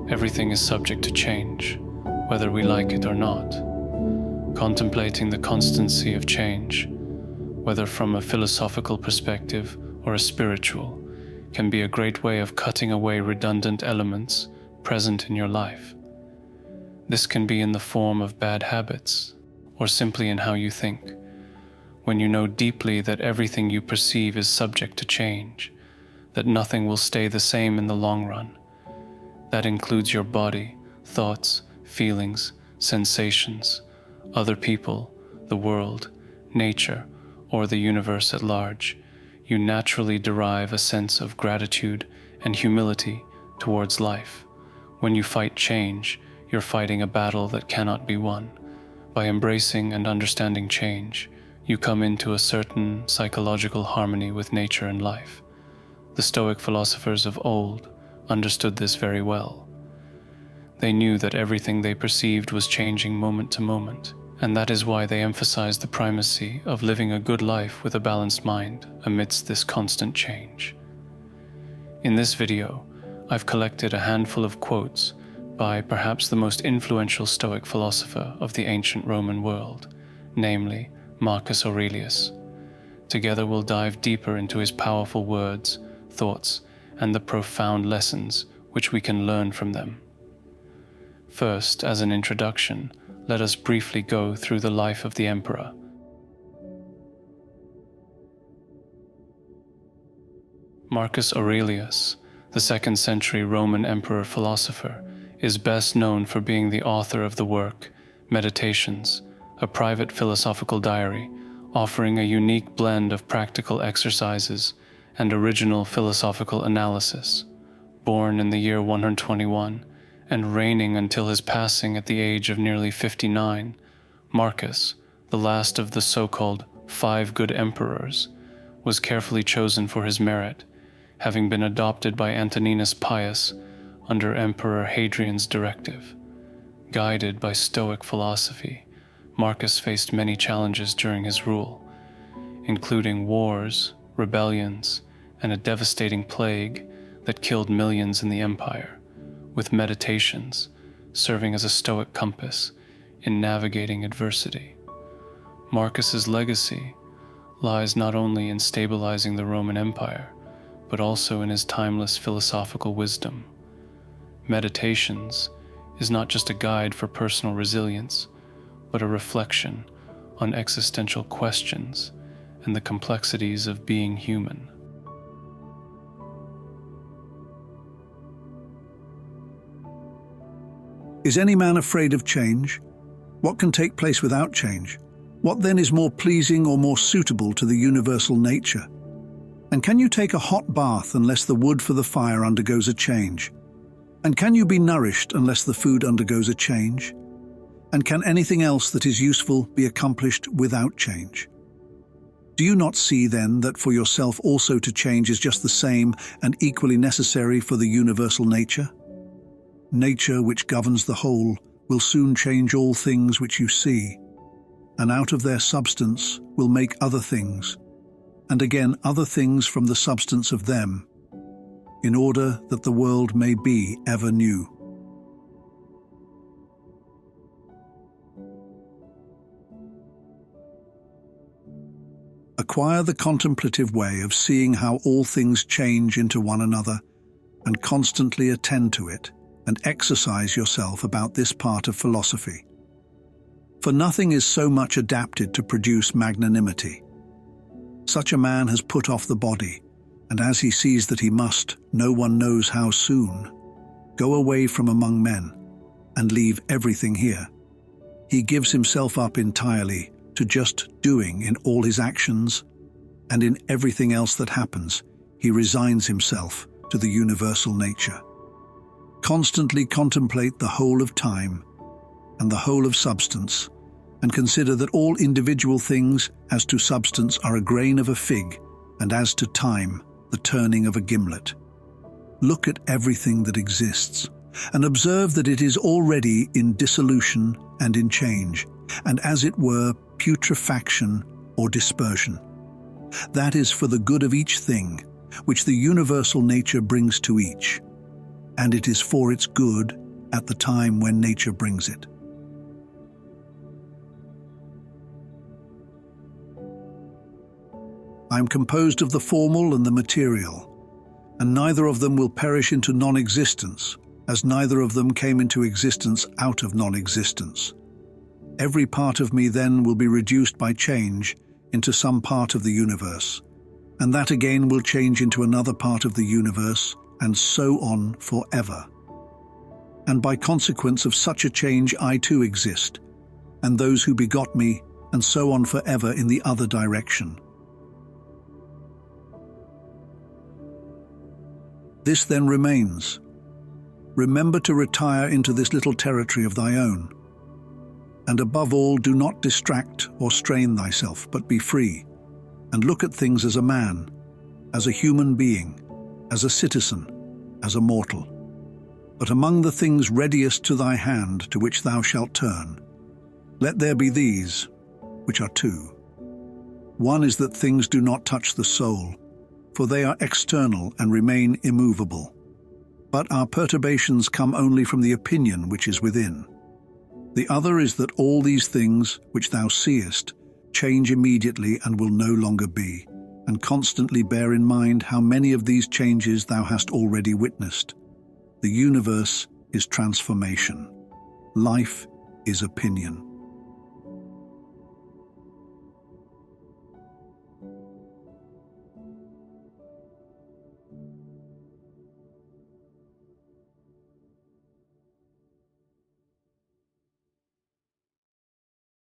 Everything is subject to change, whether we like it or not. Contemplating the constancy of change, whether from a philosophical perspective or a spiritual, can be a great way of cutting away redundant elements present in your life. This can be in the form of bad habits, or simply in how you think. When you know deeply that everything you perceive is subject to change, that nothing will stay the same in the long run. That includes your body, thoughts, feelings, sensations, other people, the world, nature, or the universe at large. You naturally derive a sense of gratitude and humility towards life. When you fight change, you're fighting a battle that cannot be won. By embracing and understanding change, you come into a certain psychological harmony with nature and life. The Stoic philosophers of old understood this very well. They knew that everything they perceived was changing moment to moment, and that is why they emphasized the primacy of living a good life with a balanced mind amidst this constant change. In this video, I've collected a handful of quotes by perhaps the most influential Stoic philosopher of the ancient Roman world, namely Marcus Aurelius. Together we'll dive deeper into his powerful words, thoughts, and the profound lessons which we can learn from them. First, as an introduction, let us briefly go through the life of the emperor. Marcus Aurelius, the 2nd century Roman emperor-philosopher, is best known for being the author of the work Meditations, a private philosophical diary offering a unique blend of practical exercises and original philosophical analysis. Born in the year 121 and reigning until his passing at the age of nearly 59, Marcus, the last of the so-called 5 good emperors, was carefully chosen for his merit, having been adopted by Antoninus Pius under Emperor Hadrian's directive. Guided by Stoic philosophy, Marcus faced many challenges during his rule, including wars, rebellions, and a devastating plague that killed millions in the empire, with meditations serving as a Stoic compass in navigating adversity. Marcus's legacy lies not only in stabilizing the Roman Empire, but also in his timeless philosophical wisdom. Meditations is not just a guide for personal resilience, but a reflection on existential questions and the complexities of being human. Is any man afraid of change? What can take place without change? What then is more pleasing or more suitable to the universal nature? And can you take a hot bath unless the wood for the fire undergoes a change? And can you be nourished unless the food undergoes a change? And can anything else that is useful be accomplished without change? Do you not see then that for yourself also to change is just the same and equally necessary for the universal nature? Nature, which governs the whole, will soon change all things which you see, and out of their substance will make other things, and again other things from the substance of them, in order that the world may be ever new. Acquire the contemplative way of seeing how all things change into one another, and constantly attend to it, and exercise yourself about this part of philosophy. For nothing is so much adapted to produce magnanimity. Such a man has put off the body, and as he sees that he must, no one knows how soon, go away from among men, and leave everything here. He gives himself up entirely to just doing in all his actions, and in everything else that happens, he resigns himself to the universal nature. Constantly contemplate the whole of time and the whole of substance, and consider that all individual things as to substance are a grain of a fig, and as to time, the turning of a gimlet. Look at everything that exists, and observe that it is already in dissolution and in change, and as it were, putrefaction or dispersion. That is for the good of each thing, which the universal nature brings to each. and it is for its good at the time when nature brings it. I am composed of the formal and the material, and neither of them will perish into non-existence, as neither of them came into existence out of non-existence. Every part of me then will be reduced by change into some part of the universe, and that again will change into another part of the universe, and so on forever. And by consequence of such a change I too exist, and those who begot me, and so on forever in the other direction. This then remains. Remember to retire into this little territory of thy own. And above all, do not distract or strain thyself, but be free, and look at things as a man, as a human being, as a citizen, as a mortal. But among the things readiest to thy hand to which thou shalt turn, let there be these, which are two. One is that things do not touch the soul, for they are external and remain immovable. But our perturbations come only from the opinion which is within. The other is that all these things, which thou seest, change immediately and will no longer be, and constantly bear in mind how many of these changes thou hast already witnessed. The universe is transformation. Life is opinion.